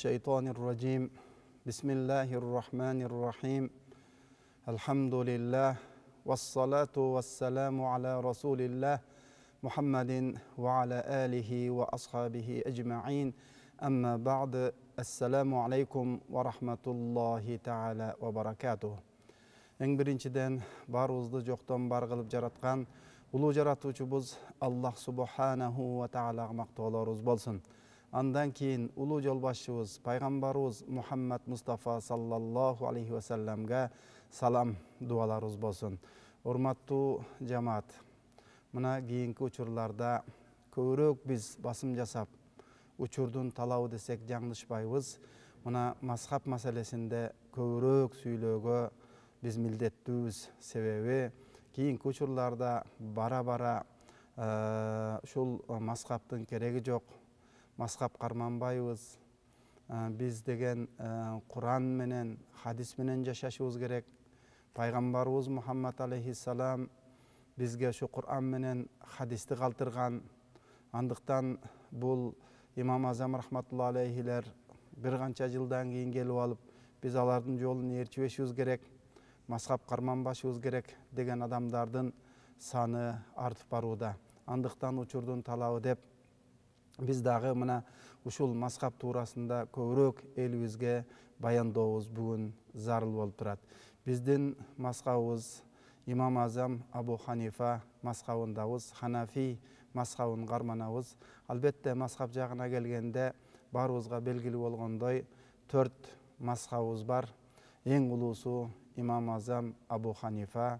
الشيطان الرجيم بسم الله الرحمن الرحيم الحمد لله والصلاة والسلام على رسول الله محمد وعلى آله وأصحابه أجمعين أما بعد السلام عليكم ورحمة الله تعالى وبركاته. Eң биринчиден барыбызды жоктон бар кылып жараткан улуу жаратуучубуз Аллах субханаху ва таалага мактоолорубуз болсун. Андан кийин улуу жолбашчыбыз пайгамбарыбыз Мухаммад Мустафа саллаллаху алейхи ва салламга салам дуаларыбыз болсун. Урматтуу жамаат, мына кийинки учурларда көбүрөөк биз басым жасап учурдун талабы десек жаңылышпайбыз. Мына мазхаб маселесинде көбүрөөк сүйлөөгө биз милдеттүүбүз. Себеби кийинки учурларда бара-бара ушул мазхабтын кереги жок, мазхаб карманбайбыз. Биз деген Куран менен, хадис менен жашашыбыз керек. Пайгамбарыбыз Мухаммад алейхиссалам бизге ушу Куран менен хадисти калтырган. Андыктан бул имам Азам рахматулла алейхилер бир канча жылдан кийин келип алып, биз алардын жолун ээрчибешибиз керек, мазхаб карманбашыбыз керек деген адамдардын саны артып барууда. Андыктан учурдун талабы деп биз дагы мына ушул мазхаб туурасында көбүрөөк элибизге баяндообуз бүгүн зарыл болуп турат. Биздин мазхабыбыз имам Азам Абу Ханифа мазхабындабыз, Ханафи мазхабын карманабыз. Албетте мазхаб жагына келгенде баарыбызга белгилүү болгондой 4 мазхабыбыз бар. Эң улуусу имам Азам Абу Ханифа,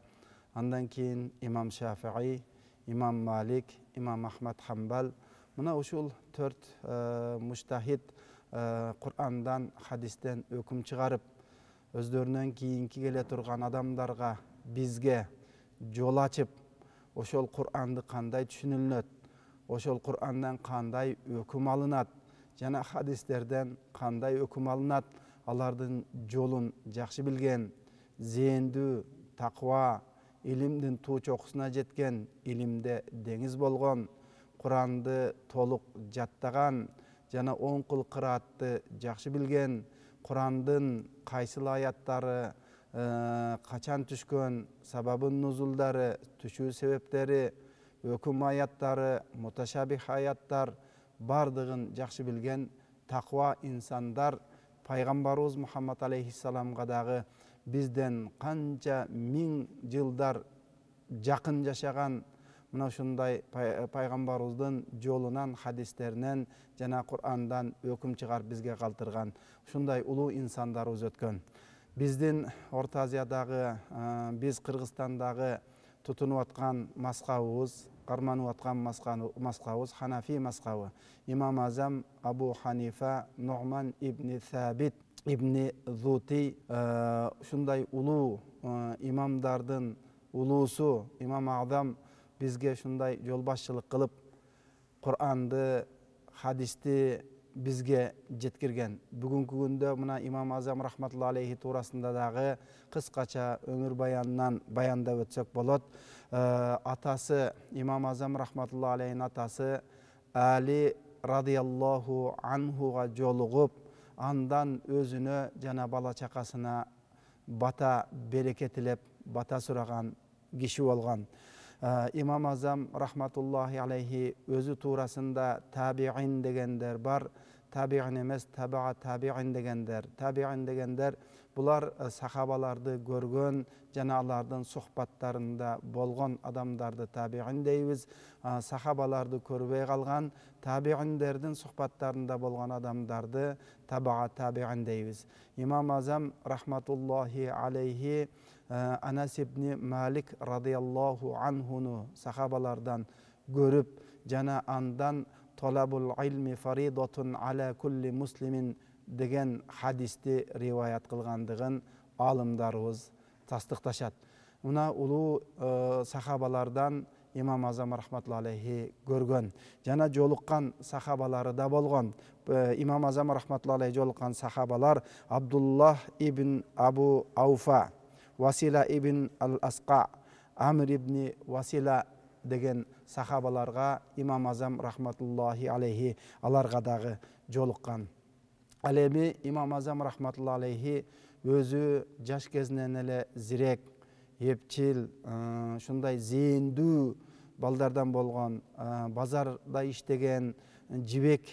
андан кийин имам Шафии, имам Малик, имам Ахмад Хамбал. Мына ушул 4 муштахид Курандан, хадистен өкүм чыгарып, өздөрүнөн кийинки келе турган адамдарга, бизге жол ачып, ошол Куранды кандай түшүнүлөт, ошол Курандан кандай өкүм алынат, жана хадистерден кандай өкүм алынат, алардын жолун жакшы билген, зээндүү, таква, илимдин туу чокусуна жеткен, илимде деңиз болгон, Куранды толук жаттаган, жана 10 кыл кыраатты жакшы билген, Курандын кайсыл аяттары качан түшкөн, сабабын нузулдары, түшүү себептери, өкүм аяттары, муташабих аяттар бардыгын жакшы билген таква инсандар пайгамбарыбыз Мухаммад алейхиссаламга дагы бизден канча миң жылдар жакын жашаган, мына ушундай пайгамбарыбыздын жолунан, хадистеринен жана Курандан өкүм чыгарып бизге калтырган ушундай улуу инсандарыбыз өткөн. Биздин Орто Азиядагы, биз Кыргызстандагы тутунуп аткан мазхабыбыз, карманып аткан мазхабыбыз Ханафи мазхабы. Имам Азам Абу Ханифа Нуъман ибн Сабит ибн Зути ушундай улуу имамдардын улуусу имам Азам бизге ушундай жол башчылык кылып, Куранды, хадисти бизге жеткирген. Бүгүнкү күндө мына имам Азам рахматулла алейхи туурасында дагы кыскача өмүр баянынан баяндап өтсөк болот. Атасы имам Азам рахматулла алейхин атасы Али радиаллаху анхуга жолугуп, андан өзүнө жана бала чакасына бата береке тилеп, бата сураган киши болгон. Имам Азам рахматуллахи алейхи өзү туурасында табиин дегендер бар. Табиин эмес, табиин дегендер. Табиин дегендер булар сахабаларды көргөн жана алардын сухбаттарында болгон адамдарды табиин дейбиз. Сахабаларды көрбөй калган табииндердин сухбаттарында болгон адамдарды табиин дейбиз. Имам Азам рахматуллахи алейхи Анас ибн Малик радиаллаху анхуну сахабалардан көрүп, жана андан талабул илми фаридатун аля кулли муслимин деген хадисти риваят кылгандыгын алымдарыбыз тастыкташат. Мына улуу сахабалардан имам Азам рахматулла алейхи көргөн жана жолуккан сахабалары да болгон. Имам Азам рахматулла алейхи жолуккан сахабалар Абдуллах ибн Абу Ауфа, Васила ибн ал-Асқа, Амр ибн Васила деген сахабаларга имам Азам рахматуллахи алейхи аларга дагы жолуккан. Ал эми имам Азам рахматулла алейхи өзү жаш кезинен эле зирек, эпчил, ушундай зээндүү балдардан болгон, базарда иштеген, жибек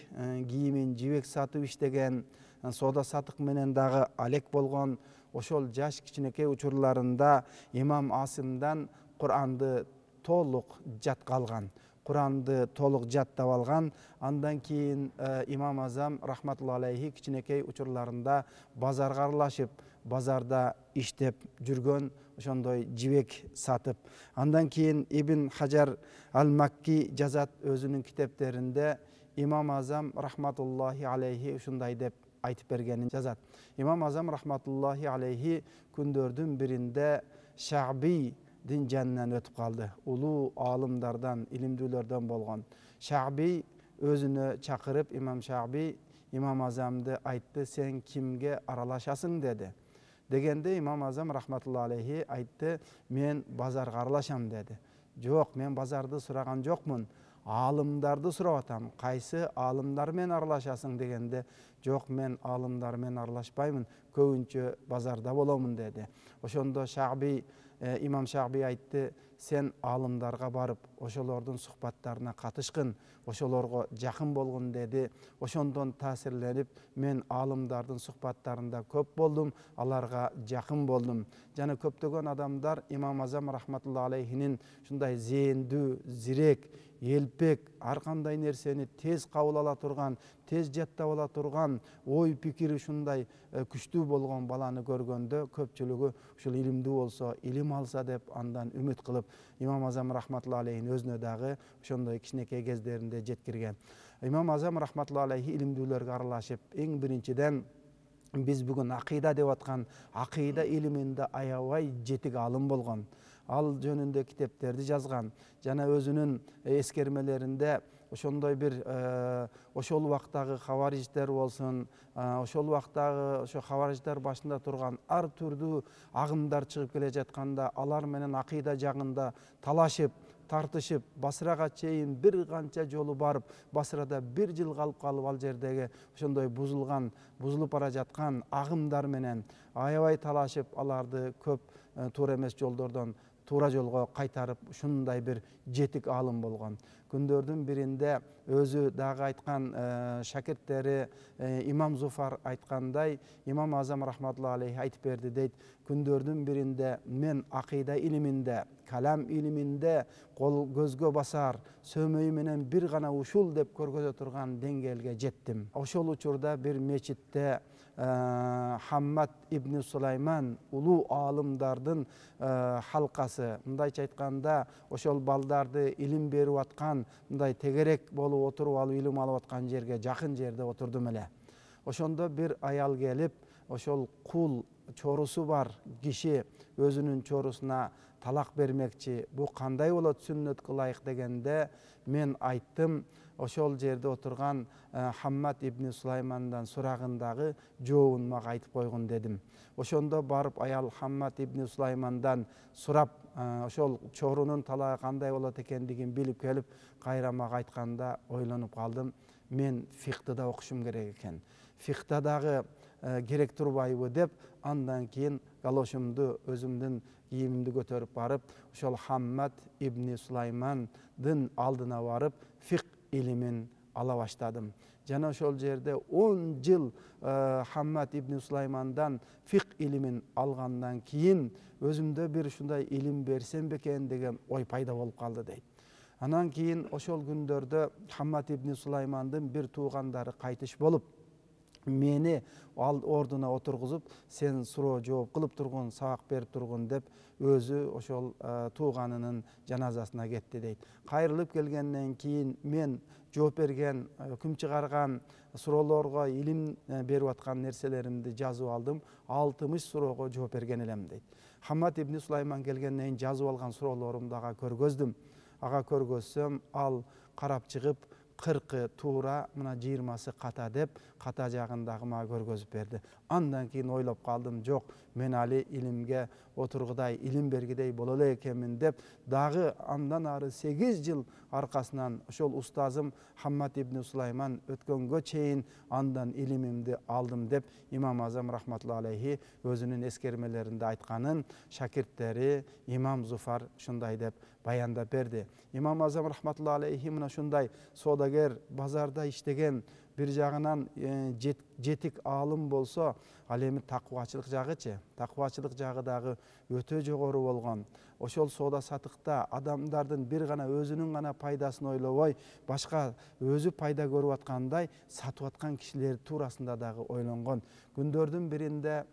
кийимин жибек сатып иштеген, соода сатык менен дагы алек болгон ошол жаш кичинекей учурларында имам Асимдан Куранды толук жатка алган, Куранды толук жаттап алган. Андан кийин имам Азам рахматулла алейхи кичинекей учурларында базарга аралашып, базарда иштеп жүргөн, ошондой жибек сатып. Андан кийин Ибн Хажар ал-Макки жазат өзүнүн китептеринде имам Азам рахматуллахи алейхи ушундай деп айтып бергенин жазат. Имам Азам рахматуллахи алейхи күндөрдүн биринде Шаъбийдин жанынан өтүп калды. Улуу алымдардан, илимдүүлөрдөн болгон Шаъби өзүнө чакырып, имам Шаъби имам Азамды айтты: "Сен кимге аралашасың?" деди. Дегенде имам Азам рахматулла алейхи айтты: "Мен базарга аралашам" деди. "Жок, мен базарды сураган жокмун, алымдарды сурап атам. Кайсы алымдар менен аралашасың?" дегенде, "Жок, мен алымдар менен аралашпаймын, көбүнчө базарда боломун" деди. Ошондо имам Шаъби айтты: "Сен алымдарга барып, ошолордун сухбаттарына катышкын, ошолорго жакын болгун" деди. Ошондон таасирленип, мен алымдардын сухбаттарында көп болдум, аларга жакын болдум. Жана көптөгөн адамдар имам Азам рахматулла алейхинин ушундай зээндүү, зирек, элпек, ар кандай нерсени тез кабыл ала турган, тез жаттап ала турган, ой пикири ушундай күчтүү болгон баланы көргөндө көпчүлүгү ушул илимдүү болсо, илим алса деп андан үмүт кылып, имам Азам рахматулла алейхин өзүнө дагы ошондой кичинекей кездеринде жеткирген. Имам Азам рахматулла алейхи илимдүүлөргө аралашып, эң биринчиден биз бүгүн акыйда деп аткан акыйда илиминде аябай жетик алым болгон. Ал жөнүндө китептерди жазган. Жана өзүнүн эскермелеринде ошондой бир ошол убактагы хавариждер болсун, ошол убактагы ошо хавариждер башында турган ар түрдүү агымдар чыгып келе жатканда, алар менен акыйда жагында талашып, тартышып, Басрага чейин бир канча жолу барып, Басрада бир жыл калып ал жердеги ошондой бузулуп бара жаткан агымдар менен аябай талашып, аларды көп туура эмес жолдордон туура жолго кайтарып, ушундай бир жетик алым болгон. Күндөрдүн биринде өзү дагы айткан шакирттери имам Зуфар айткандай, имам Азам рахматулла алейхи айтып берди дейт: "Күндөрдүн биринде мен акыйда илиминде, калам илиминде кол көзгө басар, сөмөй менен бир гана ушул деп көргөзө турган деңгээлге жеттим." Ошол учурда бир мечитте Хаммад ибн Сулайман улуу алымдардын халкасы, мындайча айтканда, ошол балдарды илим берип аткан, мындай тегерек болуп отуруп алып илим алып аткан жерге жакын жерде отурдум эле. Ошондо бир аял келип, ошол кул чорусу бар киши өзүнүн чорусуна талак бермекчи. "Бу кандай болот сүннөт кылайык?" дегенде, мен айттым, ошол жерде отурган Хаммад ибн Сулаймандан сурагындагы жообун мага айтып койгун дедим. Ошондо барып аял Хаммад ибн Сулаймандан сурап, ошол чорунун талагы кандай болот экендигин билип келип, кайра мага айтканда ойлонуп калдым. Мен фикты да окушум керек экен. Фикта дагы керек турбайбы деп, андан кийин галошумду, өзүмдүн кийимимди көтөрүп барып, ошол Хаммад ибн Сулаймандын алдына барып, фик илимин ала баштадым. Жана ошол жерде 10 жыл Хаммад ибн Сулаймандан фик илимин алгандан кийин өзүмдө бир ушундай илим берсем бекен деген ой пайда болуп калды дейт. Анан кийин ошол күндөрдө Хаммад ибн Сулаймандын бир туугандары кайтыш болуп, мени ал ордуна отургузуп, "Сен суроо жооп кылып тургун, сабак берип тургун" деп өзү ошол тууганынын жаназасына кетти дейт. Кайрылып келгенден кийин мен жооп берген, үкүм чыгарган суроолорго, илим берип аткан нерселеримди жазып алдым. 60 суроого жооп берген элем дейт. Хаммад ибн Сулайман келгенден кийин жазып алган суроолорумду ага көргөздүм. Ага көргөзсөм, ал карап чыгып, 40'ı tuura, mına 20'sı kata dep, kata jagındagy maga görgözüp berdi. Andan keyin oylap kaldım, jok, men ali ilimge oturguday, ilim bergidey bola ele ekenmin dep, dagı andan ary 8 yıl arkasынан ошол устазым Hammad ibn Sulayman ötkөнгө чейин andan ilimimdi aldım dep İmam Azam rahmetullahi aleyhi özünün eskermelerinde aytkanın şakirtleri İmam Zufar şunday dep bayandap berdi. İmam Azam rahmetullahi aleyhi mına şunday sodager bazarda iştegen bir jagынан jetik alım bolsa, al эми takvaçılık jagычı, takvaçılık jagı dagı ötө jogorу болгон. Oşol soda satыкta adamdardın bir gana özünün gana paydaсын oylobой, başka özü payda görüp atkanday satıp atkan kişiler tuurasında dagı oylongon. Gündördün birinde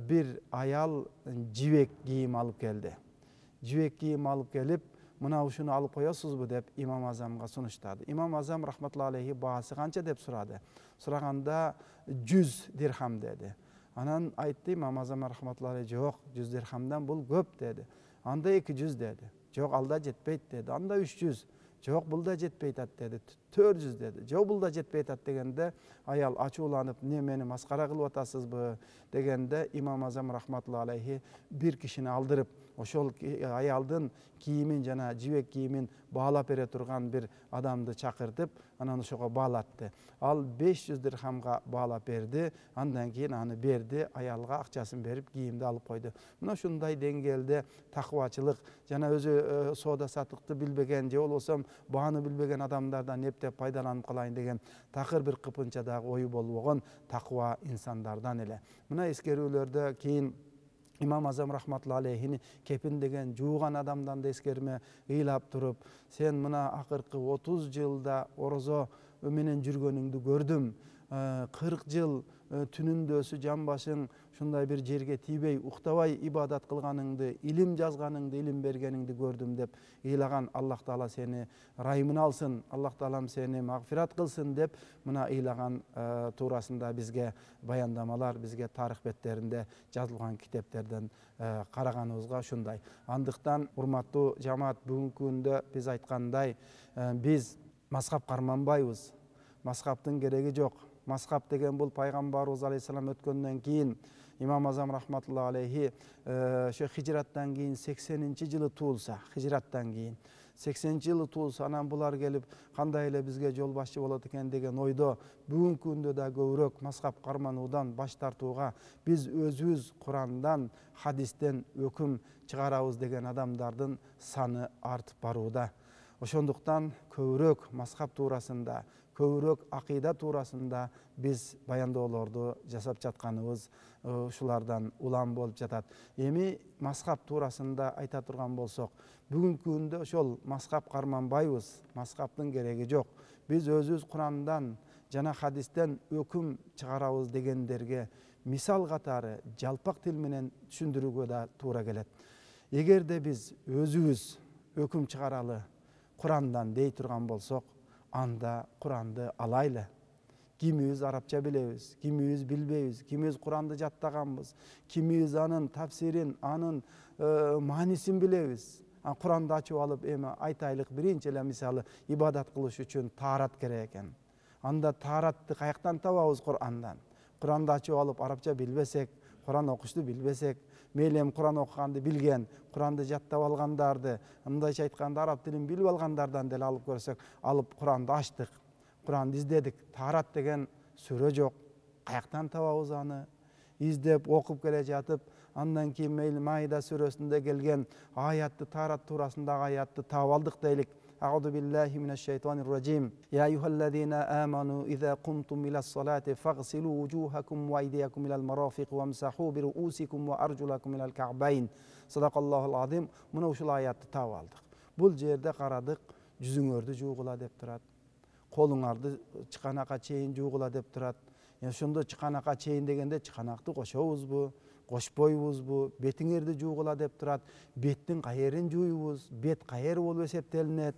bir ayal jibek giyim alıp geldi. Jibek giyim alıp gelip, mına uşunu alıp koyasızbı dep İmam Azamga sunuştadı. İmam Azam rahmetullahi aleyhi bahası kança dep suradı. Suraganda 100 dirham dedi. Anan aytdı İmam Azam rahmetullahi aleyhi, yok 100 dirhamdan bul köp dedi. Anda 200 dedi. Yok alda jetpeyt dedi. Anda 300. Yok bulda jetpeyt at dedi. 400 dedi. Yok bulda jetpeyt at degende ayal açulanıp ne meni maskara kılıp atasızbı degende İmam Azam rahmetullahi aleyhi bir kişini aldırıp oşol ayaldın kiyimin jana jibek kiyimin bağlap bere turgan bir adamdı çakırtıp anan ошого bağlattı. Al 500 dirhamga bağlap berdi. Andan keyin anı berdi, ayalga akçaсын berip kiyimdi alıp koydu. Mına şunday dengelde takvaçılık jana özü soda satыкты bilbegen je bolsam baаны bilbegen adamlardan eптеп пайдаланып калайын деген takır bir kıpınça da oyu bolbogon takva insanlardan ele. Mına eskerүүлөрдө keyin İmam Azam rahmetullahi aleyhini kepin degen juğan adamdan da eskerme ыйлап turup, sen mına akırkı 30 yılda orozo menen жүрgönüңdü gördüm. 40 yıl tünündösü jambaşın şunday bir jerge tibey uktabay ibadat kılganыңды, ilim жазганыңды, ilim bergeningdi gördüm dep ыйлаган. Allah Taala seni rahimine alsın, Allah Taala seni mağfirat kılsın dep mına ыйлаган tuurasında bizge bayandamalar, bizge tarih betlerinde жазылган kiteplerden karaganыбызga şunday. Andыкtan urmattуу jamaat, бүгүnkү күндө biz aytkanday biz mazhab karmanbayбыз. Mazhabtın gereği yok. Mazhab degen bul Peygamberimiz aleyhisselam ötkөндөн keyin İmam Azam rahmetullahi aleyhi şu hicrattan keyin 80. yılı tuulsa, hicrattan keyin 80. yılı tuulsa anan bular gelip kanday ele bizge jol başçı bolot eken degen oydo бүгүnkү күндө da көбүрөөк mazhab karmanууdan baş tartuuga biz özübüz Kur'an'dan, hadisten öküm çıgarabыз degen adamdardın sanı artıp baruuda. Oşonduktan köbürөөк mazhab tuurasında, köbürөөк akida tuurasında biz bayandoolordu jasap жатканыбыз ушуларdan ulan bolup жатат. Эми mazhab tuurasında ayta turgan bolsok, бүгүnkү күндө ошол mazhab карманбайбыз, mazhabtын кереги жок. Biz özübüz Kur'an'dan жана hadisten öküm çıgarabыз дегендерге misal катары жалпак тил менен түшүндүрүүгө да туура келет. Эгерде biz özübüz öküm çıgarалы Kur'an'dan dey turgan bolsok, anda Kur'an'ды alaylı. Kimimiz Arapça bilebiz, kimimiz bilbeybiz, kimimiz Kur'an'ды jattaganбыз, kimimiz anın tafsirin, anın manisin bilebiz. Kur'an'ды açıp alıp eme aytaylık birinci ele misalı ibadat kılış üçün taharat gerek eken. Anda taharatты kayaktan tababız Kur'an'dan. Kur'an'ды açıp alıp Arapça bilbesek, Kur'an okuştu bilbesek, meylem Kur'an okuganды bilgen, Kur'an'ды jattap algandardı, mындайча aytkanda Arap tilin bilip algandardan dele alıp görsek, alıp Kur'an'ды açtık, Kur'an'ды izledik. Taharat degen söre jok. Kayaktan tababız anı, izdep, okup gele jatıp, andan keyin meyli Maida sürösünde gelgen ayatты, taharat tuurasındagı ayatты taap aldık deylik. أعوذ بالله من الشيطان الرجيم يا أيها الذين آمنوا إذا قمتم إلى الصلاة فاغسلوا وجوهكم وأيديكم إلى المرافق وامسحوا برؤوسكم وأرجلكم إلى الكعبين صدق الله العظيم. Muna uşul ayatты taap aldık. Bul jerde karadık, yüzüңөрдü juugula dep turat. Koluңарды çıkanaka çeyin juugula dep turat. Şondo çıkanaka çeyin degende çıkanakты koşobuzbu, koşboybuzbu, betiңерди juugula dep turat. Bettin kayerин juuybuz, bet kayer bolup esептелинет.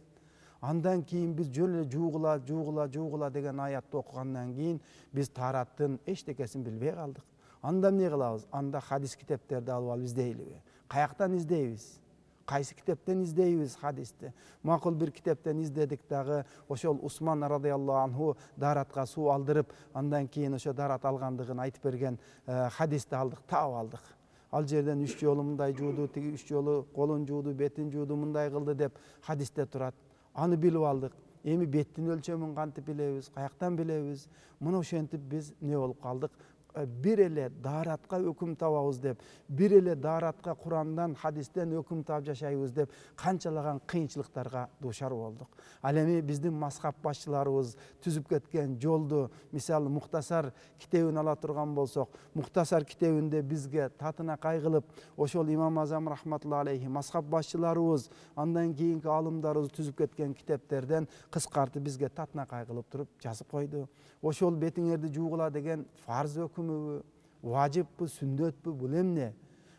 Andan keyin biz jölle juugula degen ayatты okugandan keyin biz taharattın eçtekesin bilbey kaldık. Anda ne kılabız? Anda hadis kiteplerdi alıp izdeylimi? Kayaktan izdeyibiz? кайсы китептен издейбиз хадисти? Макул бир китептен издедик дагы, ошол Усман радыйаллаху анху даратка суу алдырып, андан кийин ошо дарат алгандыгын айтып берген хадисти алдык, таап алдык. Ал жерден 3 жолу мындай жууду, тиги 3 жолу колун жууду, бетин жууду, мындай кылды деп хадисте турат. Аны билип алдык. Эми беттин өлчөмүн кантип билебиз, каяктан билебиз? Мына ошентип биз не болуп калдык? Bir ele daaratка өкүм табабыз деп, bir ele daaratка Курандан, хадистен өкүм таап жашайбыз деп канчалаган кыйынчылыктарга дуушар болдук. Ал эми биздин мазхаб башчыларыбыз түзүп кеткен жолду, мисалы Мухтасар китебин ала турган болсок, Мухтасар китебинде бизге татына кайгылып, ошол Имам Азам рахматуллахи алейхи мазхаб башчыларыбыз, андан кийинки алымдарыбыз түзүп кеткен китептерден кыскартып бизге татына кайгылып туруп жазып койду. Ошол бетиңерди жуугула деген фарз өкүмүбү, важиппы, сүннөтпү, бул эмне?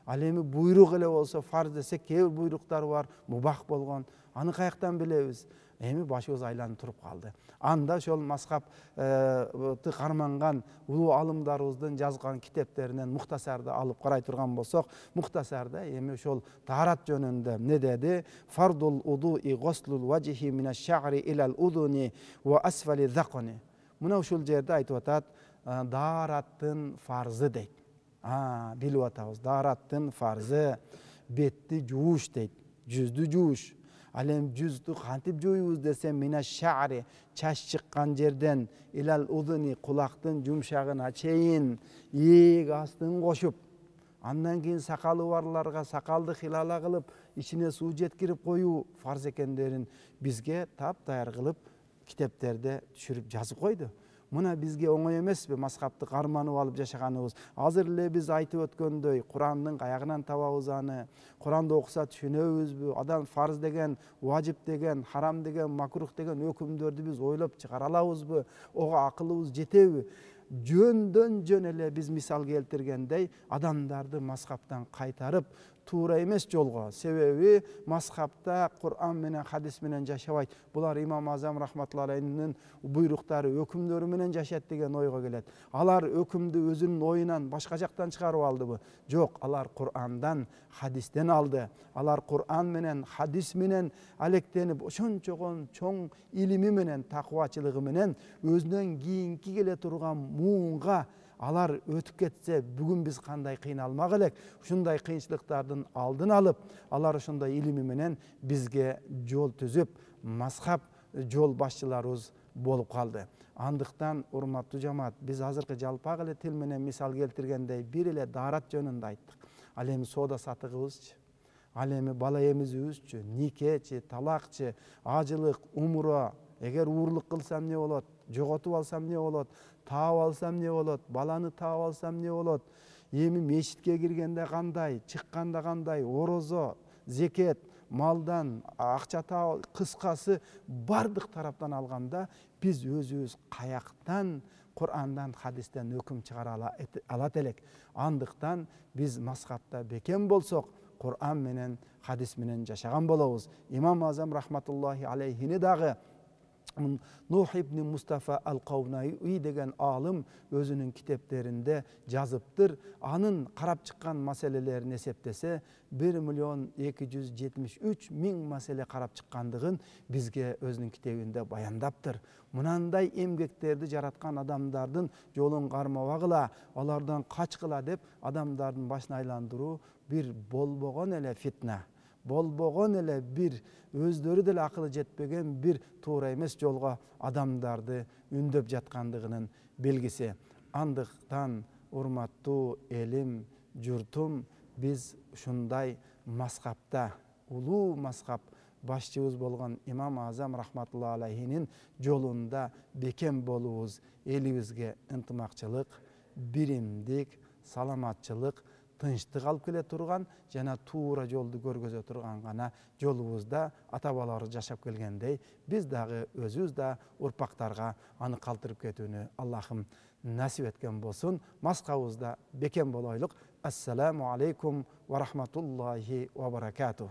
Ал эми буйрук эле болсо, фарз десек, кээ бир буйруктар бар, мубах болгон. Аны каяктан билебиз? Эми башыбыз айланып туруп калды. Анда ошол мазхабты карманган улуу алымдарыбыздын жазган китептеринен Мухтасарды алып карай турган болсок, Мухтасарда эми ошол таарат жөнүндө эмне деди? Фардул удуи гуслул важхи минаш-ша'ри илал удуни ва асфали зақни. Мына ушул жерде айтып атат, даараттын фарзы дейт. Билип атабыз, даараттын фарзы бетти жууш дейт, жүздү жууш. Ал эми жүздү кантип жууйбуз десем, минаш-ша'ри, чач чыккан жерден, илал удуни, кулактын жумшагына чейин, ийек астын кошуп, андан кийин сакалы барларга сакалды хилала кылып, ичине суу жеткирип коюу фарз экендерин бизге таптаяр кылып китептерде түшүрүп жазып койду. Мына бизге оңой эмеспи мазхабты карманып алып жашаганыбыз? Азыр эле биз айтып өткөндөй, Курандын каягынан табабыз аны? Куранды окуса түшүнөбүзбү? Адам фарз деген, важип деген, харам деген, макрух деген өкүмдөрдү биз ойлоп чыгара алабызбы? Ого акылыбыз жетеби? Жөндөн жөн эле биз мисал келтиргендей, адамдарды мазхабтан кайтарып, туура эмес жолго. Себеби мазхабта Кур'ан менен хадис менен жашабайт. Булар Имам Азам рахматуллахи алейхинин буйруктары, өкүмдөрү менен жашат деген ойго келет. Алар өкүмдү өзүнүн оюнан башка жактан чыгарып алдыбы? Жок, алар Кур'андан, хадистен алды. Алар Кур'ан менен, хадис менен алектенип, ошончогон чоң илими менен, такыбачылыгы менен өзүнөн кийинки келе турган муунга алар өтүп кетсе, бүгүн биз кандай кыйналмак элек? Ушундай кыйынчылыктардын алдын алып, алар ошондой илими менен бизге жол түзүп, мазхаб жол башчыларыбыз болуп калды. Андыктан, урматтуу жамаат, биз азыркы жалпак эле тил менен мисал келтиргендей бир эле даарат жөнүндө айттык. Ал эми соода сатыгыбызчы, ал эми бала эмизүүбүзчү, никечи, талакчы, ажылык, умура, эгер уурлук кылсам эмне болот, жоготуп алсам эмне болот, таап алсам эмне болот, баланы таап алсам эмне болот, эми мечитке киргенде кандай, чыкканда кандай, орозо, зекет, малдан акча таап, кыскасы бардык тараптан алганда биз өзүбүз каяктан Кур'андан, хадистен өкүм чыгара алат элек. Андыктан биз мазхабта бекем болсок, Кур'ан менен, хадис менен жашаган болобуз. Имам Азам рахматуллахи алейхини дагы Нух ибн Мустафа ал-Кавнаи деген алым өзүнүн китептеринде жазыптыр. Анын карап чыккан маселелерин эсептесе 1.273.000 маселе карап чыккандыгын бизге өзүнүн китебинде баяндаптыр. Мынандай эмгектерди жараткан адамдардын жолун кармабагыла, алардан качкыла деп адамдардын башын айландыруу бир болбогон эле фитна. Болбогон эле бир өздөрү деле акылы жетпеген бир туура эмес жолго адамдарды үндөп жаткандыгынын белгиси. Андыктан, урматтуу элим, журтум, биз ушундай мазхабта, улуу мазхаб башчыбыз болгон Имам Азам рахматуллахи алейхинин жолунда бекем болубуз. Элибизге ынтымакчылык, биримдик, саламатчылык, тынчтык алып келе турган жана туура жолду көргөзө турган гана жолубузда ата бабаларыбыз жашап келгендей, биз дагы өзүбүз да урпактарга аны калтырып кетүүнү Аллахым насип эткен болсун. Мазхабыбызда бекем болойлук. Ассаламу алейкум ва рахматуллахи ва баракатух.